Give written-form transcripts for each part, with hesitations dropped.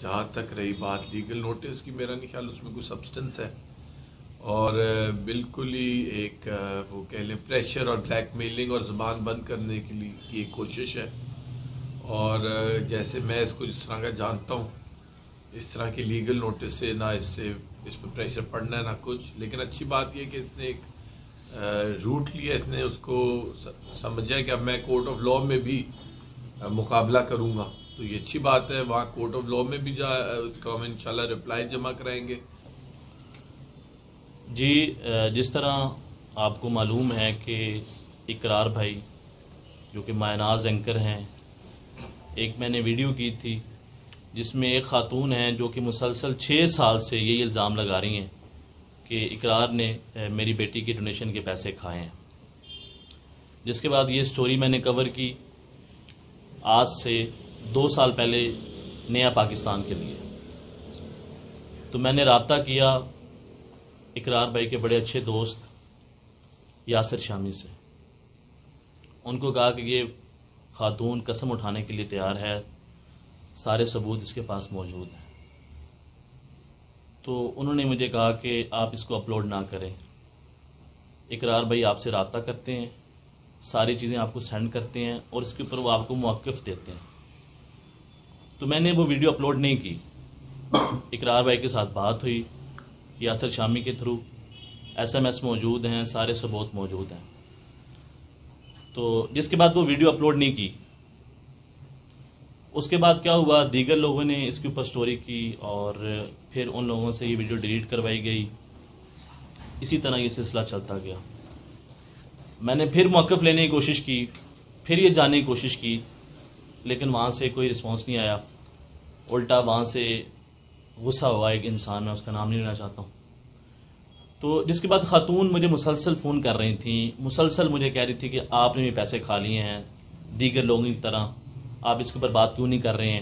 جہاں تک رہی بات لیگل نوٹس کی، میرا نہیں خیال اس میں کوئی سبسٹنس ہے، اور بالکل ہی ایک وہ کہہ لیں پریشر اور بلیک میلنگ اور زبان بند کرنے کے لیے کی ایک کوشش ہے۔ اور جیسے میں اس کو جس طرح کا جانتا ہوں، اس طرح کی لیگل نوٹس سے نہ اس پہ پریشر پڑنا ہے نہ کچھ، لیکن اچھی بات یہ کہ اس نے ایک روٹ لیا، اس نے اس کو سمجھا کہ اب میں کورٹ آف لاء میں بھی مقابلہ کروں گا، تو یہ اچھی بات ہے۔ وہاں کورٹ آف لاء میں بھی اس کا ہم انشاءاللہ رپلائی جمع کرائیں گے۔ جی، جس طرح آپ کو معلوم ہے کہ اقرار بھائی جو کہ مایناز اینکر ہیں، ایک میں نے ویڈیو کی تھی جس میں ایک خاتون ہیں جو کہ مسلسل 6 سال سے یہی الزام لگا رہی ہیں کہ اقرار نے میری بیٹی کی ڈونیشن کے پیسے کھائے ہیں، جس کے بعد یہ سٹوری میں نے کور کی آج سے 2 سال پہلے نیا پاکستان کے لیے۔ تو میں نے رابطہ کیا اقرار بھائی کے بڑے اچھے دوست یاسر شامی سے، ان کو کہا کہ یہ خاتون قسم اٹھانے کے لیے تیار ہے، سارے ثبوت اس کے پاس موجود ہیں۔ تو انہوں نے مجھے کہا کہ آپ اس کو اپلوڈ نہ کریں، اقرار بھائی آپ سے رابطہ کرتے ہیں، ساری چیزیں آپ کو سینڈ کرتے ہیں اور اس کے اوپر وہ آپ کو موقف دیتے ہیں۔ تو میں نے وہ ویڈیو اپلوڈ نہیں کی، اقرار بھائی کے ساتھ بات ہوئی یاسر شامی کے تھرو، SMS موجود ہیں، سارے ثبوت موجود ہیں۔ تو جس کے بعد وہ ویڈیو اپلوڈ نہیں کی، اس کے بعد کیا ہوا، دیگر لوگوں نے اس کے اوپر سٹوری کی اور پھر ان لوگوں سے یہ ویڈیو ڈیلیٹ کروائی گئی۔ اسی طرح یہ سلسلہ چلتا گیا۔ میں نے پھر موقف لینے کی کوشش کی، پھر یہ جاننے کی کوشش کی، لیکن وہاں سے کوئی رسپانس نہیں آیا۔ الٹا وہاں سے غصہ ہوا ایک انسان، میں اس کا نام نہیں لینا چاہتا ہوں۔ تو جس کے بعد خاتون مجھے مسلسل فون کر رہی تھیں، مسلسل مجھے کہہ رہی تھی کہ آپ نے بھی پیسے کھا لیے ہیں دیگر لوگوں کی طرح، آپ اس کے اوپر بات کیوں نہیں کر رہے ہیں۔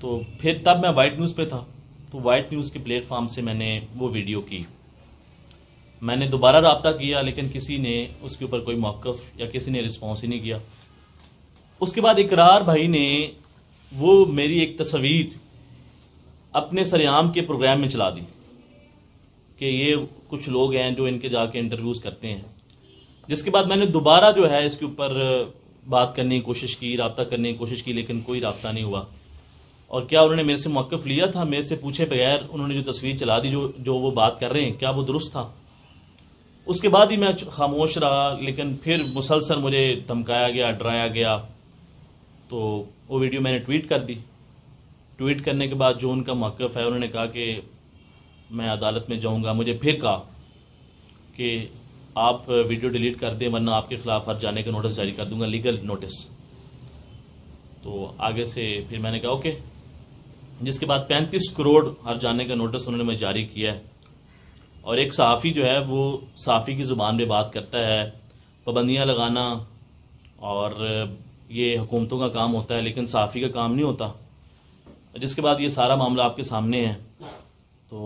تو پھر تب میں وائٹ نیوز پہ تھا، تو وائٹ نیوز کے پلیٹ فارم سے میں نے وہ ویڈیو کی، میں نے دوبارہ رابطہ کیا، لیکن کسی نے اس کے اوپر کوئی موقف یا کسی نے رسپانس ہی نہیں کیا۔ اس کے بعد اقرار بھائی نے وہ میری ایک تصویر اپنے سریعام کے پروگرام میں چلا دی کہ یہ کچھ لوگ ہیں جو ان کے جا کے انٹرویوز کرتے ہیں۔ جس کے بعد میں نے دوبارہ جو ہے اس کے اوپر بات کرنے کی کوشش کی، رابطہ کرنے کی کوشش کی، لیکن کوئی رابطہ نہیں ہوا۔ اور کیا انہوں نے میرے سے موقف لیا تھا؟ میرے سے پوچھے بغیر انہوں نے جو تصویر چلا دی، جو وہ بات کر رہے ہیں، کیا وہ درست تھا؟ اس کے بعد ہی میں خاموش رہا، لیکن پھر مسلسل مجھے دھمکایا گیا، ڈرایا گیا۔ تو وہ ویڈیو میں نے ٹویٹ کر دی۔ ٹویٹ کرنے کے بعد جو ان کا موقف ہے، انہوں نے کہا کہ میں عدالت میں جاؤں گا۔ مجھے پھر کہا کہ آپ ویڈیو ڈیلیٹ کر دیں ورنہ آپ کے خلاف ہر جانے کا نوٹس جاری کر دوں گا، لیگل نوٹس۔ تو آگے سے پھر میں نے کہا اوکے۔ جس کے بعد 35 کروڑ ہر جانے کا نوٹس انہوں نے مجھے جاری کیا ہے۔ اور ایک صحافی جو ہے وہ صحافی کی زبان میں بات کرتا ہے، پابندیاں لگانا اور یہ حکومتوں کا کام ہوتا ہے، لیکن صحافی کا کام نہیں ہوتا۔ جس کے بعد یہ سارا معاملہ آپ کے سامنے ہے۔ تو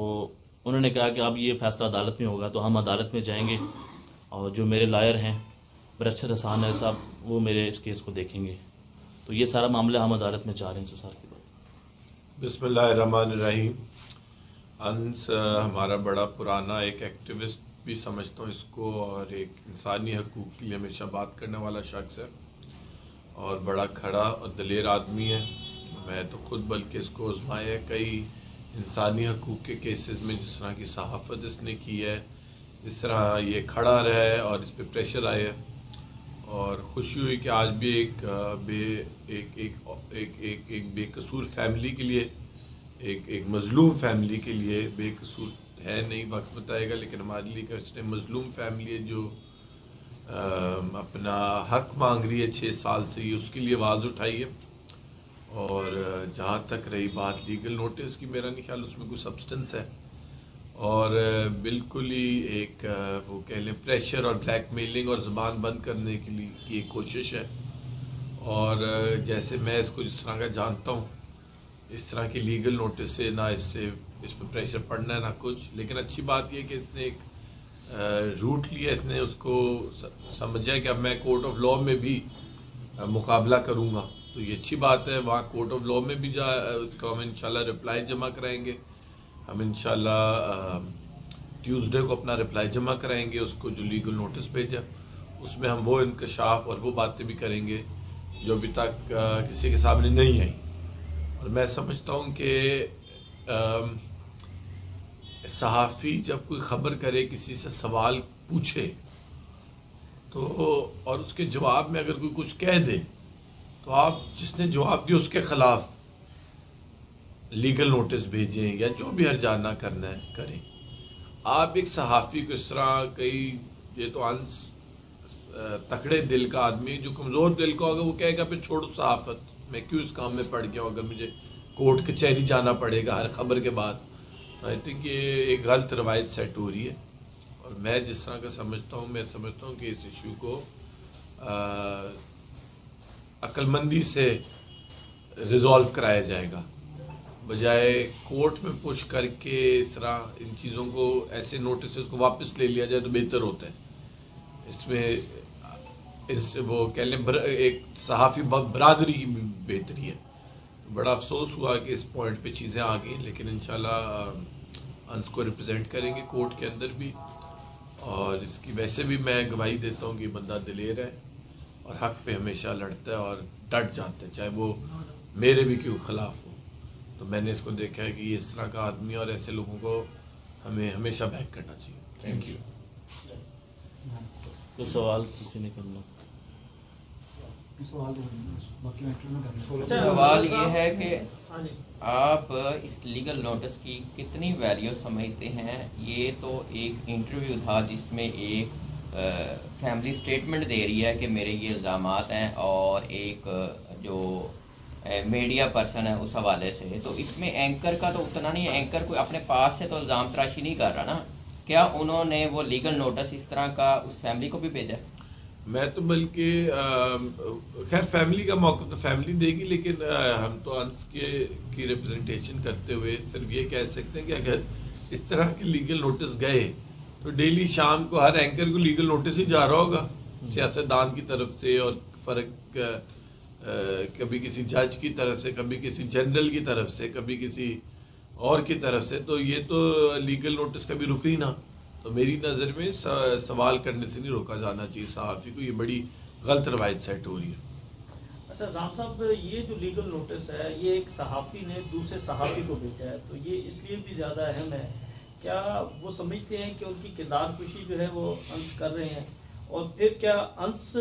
انہوں نے کہا کہ اب یہ فیصلہ عدالت میں ہوگا، تو ہم عدالت میں جائیں گے اور جو میرے لائر ہیں برچر حسان ہے صاحب، وہ میرے اس کیس کو دیکھیں گے۔ تو یہ سارا معاملہ ہم عدالت میں چاہ رہے ہیں۔ سر کی بات۔ بسم اللہ الرحمن الرحیم۔ انس ہمارا بڑا پرانا ایک ایکٹیوسٹ بھی سمجھتا ہوں اس کو، اور ایک انسانی حقوق کے لیے ہمیشہ بات کرنے والا شخص ہے اور بڑا کھڑا اور دلیر آدمی ہے۔ میں تو خود بلکہ اس کو آزمایا ہے کئی انسانی حقوق کے کیسز میں، جس طرح کی صحافت اس نے کی ہے، جس طرح یہ کھڑا رہا ہے اور اس پہ پریشر آیا ہے۔ اور خوشی ہوئی کہ آج بھی ایک بے قصور فیملی کے لیے، ایک مظلوم فیملی کے لیے، بے قصور ہے نہیں، وقت بتائے گا، لیکن ہمارے لیے کہ اس نے مظلوم فیملی ہے جو اپنا حق مانگ رہی ہے 6 سال سے، یہ اس کے لیے آواز اٹھائی ہے۔ اور جہاں تک رہی بات لیگل نوٹس کی، میرا نہیں خیال اس میں کوئی سبسٹنس ہے، اور بالکل ہی ایک وہ کہہ لیں پریشر اور بلیک میلنگ اور زبان بند کرنے کے لیے کی ایک کوشش ہے۔ اور جیسے میں اس کو جس طرح کا جانتا ہوں، اس طرح کی لیگل نوٹس سے نہ اس پہ پریشر پڑنا ہے نہ کچھ، لیکن اچھی بات یہ کہ اس نے ایک روٹ لیا، اس نے اس کو سمجھا کہ اب میں کورٹ آف لاء میں بھی مقابلہ کروں گا، تو یہ اچھی بات ہے. وہاں کورٹ آف لا میں بھی اس کو ہم انشاءاللہ رپلائی جمع کرائیں گے. ہم انشاءاللہ ٹیوزڈے کو اپنا رپلائی جمع کرائیں گے اس کو جو لیگل نوٹس بھیجا. اس میں ہم وہ انکشاف اور وہ باتیں بھی کریں گے جو ابھی تک کسی کے سامنے نہیں آئی. اور میں سمجھتا ہوں کہ صحافی جب کوئی خبر کرے، کسی سے سوال پوچھے تو اور اس کے جواب میں اگر کوئی کچھ کہہ دے تو آپ جس نے جواب دیا اس کے خلاف لیگل نوٹس بھیجیں یا جو بھی ہرجانہ کرنا ہے کریں. آپ ایک صحافی کو اس طرح یہ تو تکڑے دل کا آدمی جو کمزور دل کا ہوگا وہ کہے گا پھر چھوڑو صحافت، میں کیوں اس کام میں پڑ گیا ہوں اگر مجھے کورٹ کچہری جانا پڑے گا ہر خبر کے بعد. آئی تھنک یہ ایک غلط روایت سیٹ ہو رہی ہے. اور میں جس طرح کا سمجھتا ہوں، میں سمجھتا ہوں کہ اس ایشو کو عقل مندی سے ریزالو کرایا جائے گا، بجائے کورٹ میں پش کر کے اس طرح ان چیزوں کو ایسے نوٹسز کو واپس لے لیا جائے تو بہتر ہوتا ہے. اس میں وہ کہہ لیں ایک صحافی برادری کی بہتری ہے. بڑا افسوس ہوا کہ اس پوائنٹ پہ چیزیں آ گئیں، لیکن انشاءاللہ انس کو ریپرزینٹ کریں گے کورٹ کے اندر بھی. اور اس کی ویسے بھی میں گواہی دیتا ہوں کہ بندہ دلیر ہے اور حق پہ ہمیشہ لڑتا ہے اور ڈٹ جاتا ہے چاہے وہ میرے بھی کیوں خلاف ہو. تو میں نے اس کو دیکھا ہے کہ یہ اس طرح کا آدمی اور ایسے لوگوں کو ہمیں ہمیشہ بیک کرنا چاہیے. Thank you. کوئی سوال کسی نے کرنا؟ سوال یہ ہے کہ آپ اس لیگل نوٹس کی کتنی ویلیو سمجھتے ہیں؟ یہ تو ایک انٹرویو تھا جس میں ایک فیملی سٹیٹمنٹ دے رہی ہے کہ میرے یہ الزامات ہیں، اور ایک جو میڈیا پرسن ہے اس حوالے سے. تو اس میں اینکر کا تو اتنا نہیں ہے، اینکر کوئی اپنے پاس سے تو الزام تراشی نہیں کر رہا نا. کیا انہوں نے وہ لیگل نوٹس اس طرح کا اس فیملی کو بھی بھیجا؟ میں تو بلکہ خیر فیملی کا موقف تو فیملی دے گی، لیکن ہم تو انس کی ریپرزنٹیشن کرتے ہوئے صرف یہ کہہ سکتے ہیں کہ اگر اس طرح کے لیگل نوٹس گئے تو ڈیلی شام کو ہر اینکر کو لیگل نوٹس ہی جا رہا ہوگا سیاستدان کی طرف سے، اور فرق کبھی کسی جج کی طرف سے، کبھی کسی جنرل کی طرف سے، کبھی کسی اور کی طرف سے. تو یہ تو لیگل نوٹس کبھی رک ہی نہ. تو میری نظر میں سوال کرنے سے نہیں روکا جانا چاہیے صحافی کو. یہ بڑی غلط روایت سیٹ ہو رہی ہے. اچھا رام صاحب، یہ جو لیگل نوٹس ہے یہ ایک صحافی نے دوسرے صحافی کو بھیجا ہے، تو یہ اس لیے بھی زیادہ اہم ہے. کیا وہ سمجھتے ہیں کہ ان کی کردار کشی جو ہے وہ انس کر رہے ہیں؟ اور پھر کیا انس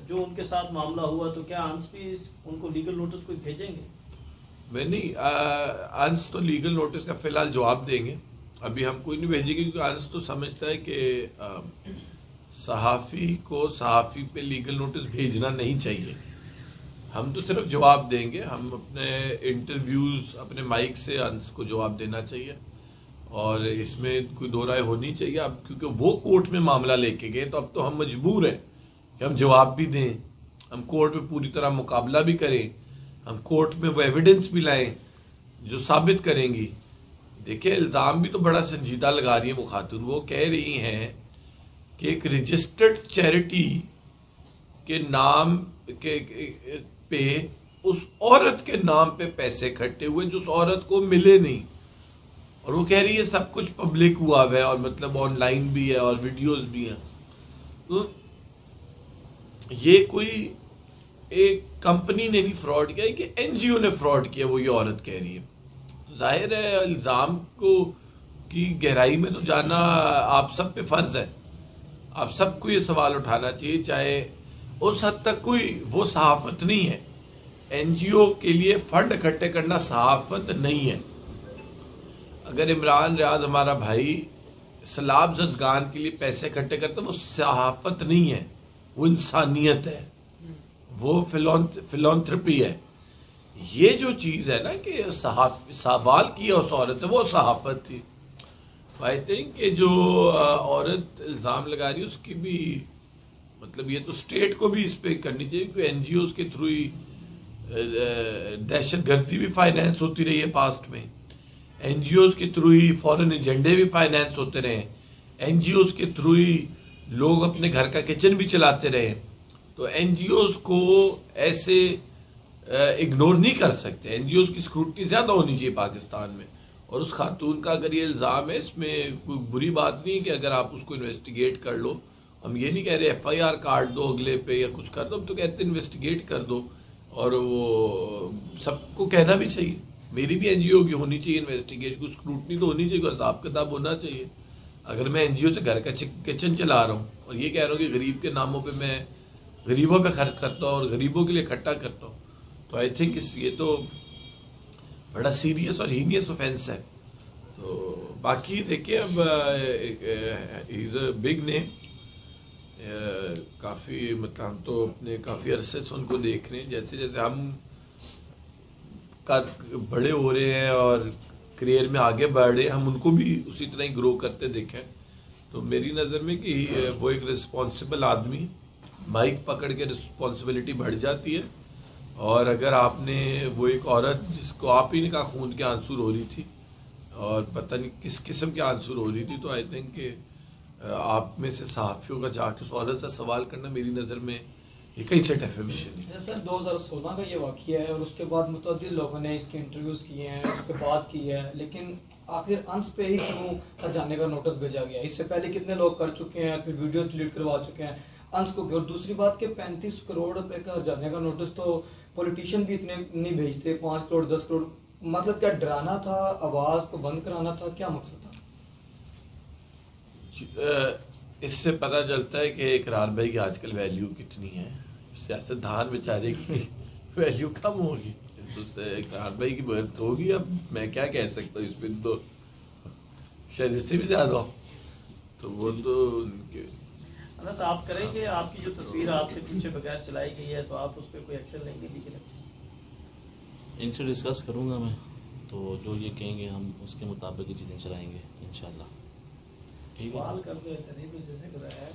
جو ان کے ساتھ معاملہ ہوا تو کیا انس بھی ان کو لیگل نوٹس کوئی بھیجیں گے؟ میں نہیں، انس تو لیگل نوٹس کا فی الحال جواب دیں گے. ابھی ہم کوئی نہیں بھیجیں گے کیونکہ انس تو سمجھتا ہے کہ صحافی کو صحافی پہ لیگل نوٹس بھیجنا نہیں چاہیے. ہم تو صرف جواب دیں گے. ہم اپنے انٹرویوز اپنے مائک سے انس کو جواب دینا چاہیے، اور اس میں کوئی دو رائے ہونی چاہیے. اب کیونکہ وہ کورٹ میں معاملہ لے کے گئے تو اب تو ہم مجبور ہیں کہ ہم جواب بھی دیں، ہم کورٹ میں پوری طرح مقابلہ بھی کریں، ہم کورٹ میں وہ ایویڈنس بھی لائیں جو ثابت کریں گی. دیکھیں الزام بھی تو بڑا سنجیدہ لگا رہی ہے وہ خاتون. وہ کہہ رہی ہیں کہ ایک رجسٹرڈ چیریٹی کے نام کے پہ اس عورت کے نام پہ پیسے اکٹھے ہوئے جو اس عورت کو ملے نہیں، اور وہ کہہ رہی ہے سب کچھ پبلک ہوا ہے اور مطلب آن لائن بھی ہے اور ویڈیوز بھی ہیں. تو یہ کوئی ایک کمپنی نے نہیں فراڈ کیا کہ این جی او نے فراڈ کیا، وہ یہ عورت کہہ رہی ہے. ظاہر ہے الزام کی گہرائی میں تو جانا آپ سب پہ فرض ہے. آپ سب کو یہ سوال اٹھانا چاہیے، چاہے اس حد تک کوئی وہ صحافت نہیں ہے. این جی او کے لیے فنڈ اکٹھے کرنا صحافت نہیں ہے. اگر عمران ریاض ہمارا بھائی سیلاب زدگان کے لیے پیسے اکٹھے کرتا وہ صحافت نہیں ہے، وہ انسانیت ہے، وہ فلانتھرپی ہے. یہ جو چیز ہے نا کہ سوال کیا اس عورت سے، وہ صحافت تھی. آئی تھنک کہ جو عورت الزام لگا رہی ہے اس کی بھی مطلب یہ تو اسٹیٹ کو بھی اس پہ کرنی چاہیے، کیونکہ این جی اوز کے تھرو ہی دہشت گردی بھی فائنینس ہوتی رہی ہے پاسٹ میں. این جی اوز کے تھرو ہی فورن ایجنڈے بھی فائنینس ہوتے رہے. این جی اوز کے تھرو ہی لوگ اپنے گھر کا کچن بھی چلاتے رہے. تو این جی اوز کو ایسے اگنور نہیں کر سکتے. این جی اوز کی اسکروٹنی زیادہ ہونی چاہیے پاکستان میں. اور اس خاتون کا اگر یہ الزام ہے اس میں کوئی بری بات نہیں کہ اگر آپ اس کو انویسٹیگیٹ کر لو. ہم یہ نہیں کہہ رہے ایف آئی آر کاٹ دو اگلے پہ یا کچھ کر دو, ہم تو کہتے ہیں انویسٹیگیٹ کر دو. اور وہ سب کو کہنا بھی چاہیے. میری بھی این جی او کی ہونی چاہیے انویسٹیگیشن, کو اسکروٹنی تو ہونی چاہیے, کوئی حساب کتاب ہونا چاہیے. اگر میں این جی او سے گھر کا کچن چلا رہا ہوں اور یہ کہہ رہا ہوں کہ غریب کے ناموں پہ میں غریبوں پہ خرچ کرتا ہوں اور غریبوں کے لیے اکٹھا کرتا ہوں, تو آئی تھنک یہ تو بڑا سیریس اور ہینیس اوفینس ہے. تو باقی دیکھیے اب از اے بگ نیم, کافی مطلب ہم تو اپنے کافی عرصے سے ان کو دیکھ رہے ہیں. جیسے جیسے ہم بڑے ہو رہے ہیں اور کریئر میں آگے بڑھ رہے ہیں, ہم ان کو بھی اسی طرح ہی گرو کرتے دیکھیں. تو میری نظر میں کہ وہ ایک رسپانسبل آدمی, مائک پکڑ کے رسپانسبلٹی بڑھ جاتی ہے. اور اگر آپ نے وہ ایک عورت جس کو آپ ہی نے کہا خون کے آنسو رو رہی تھی اور پتہ نہیں کس قسم کے آنسو رو رہی تھی, تو آئی تھنک کہ آپ میں سے صحافیوں کا جا کے اس عورت سے سوال کرنا میری نظر میں یہ کہیں سے ڈیفیمیشن ہے. سر 2016 کا یہ واقعہ ہے اور اس کے بعد متعدد لوگوں نے اس کے انٹرویوز کیے ہیں, اس پہ بات کی ہے, لیکن آخر انس پہ ہی کیوں ہٹ جانے کا نوٹس بھیجا گیا؟ اس سے پہلے کتنے لوگ کر چکے ہیں, پھر ویڈیوز ڈیلیٹ کروا چکے ہیں انس کو. اور دوسری بات کہ 35 کروڑ روپے کا ہٹ جانے کا نوٹس تو پولیٹیشین بھی اتنے نہیں بھیجتے, 5 کروڑ 10 کروڑ. مطلب کیا ڈرانا تھا, آواز کو بند کرانا تھا, کیا مقصد تھا؟ اس سے پتہ چلتا ہے کہ اقرار بھائی کی آج کل ویلیو کتنی ہے. سیاست دان بیچارے کی ویلیو کم ہوگی, تو اس سے اقرار بھائی کی برتھ ہوگی. اب میں کیا کہہ سکتا ہوں, اس پہ تو شاید اس سے بھی زیادہ ہو. تو وہ تو ان کے انس آپ کریں گے, آپ کی جو تصویر آپ سے پیچھے بغیر چلائی گئی ہے تو آپ اس پہ کوئی ایکشن لیں گے؟ ان سے ڈسکس کروں گا میں, تو جو یہ کہیں گے ہم اس کے مطابق یہ چیزیں چلائیں گے انشاءاللہ. ٹھیک ہے, سوال کر دو اتنے کچھ جیسے کرایا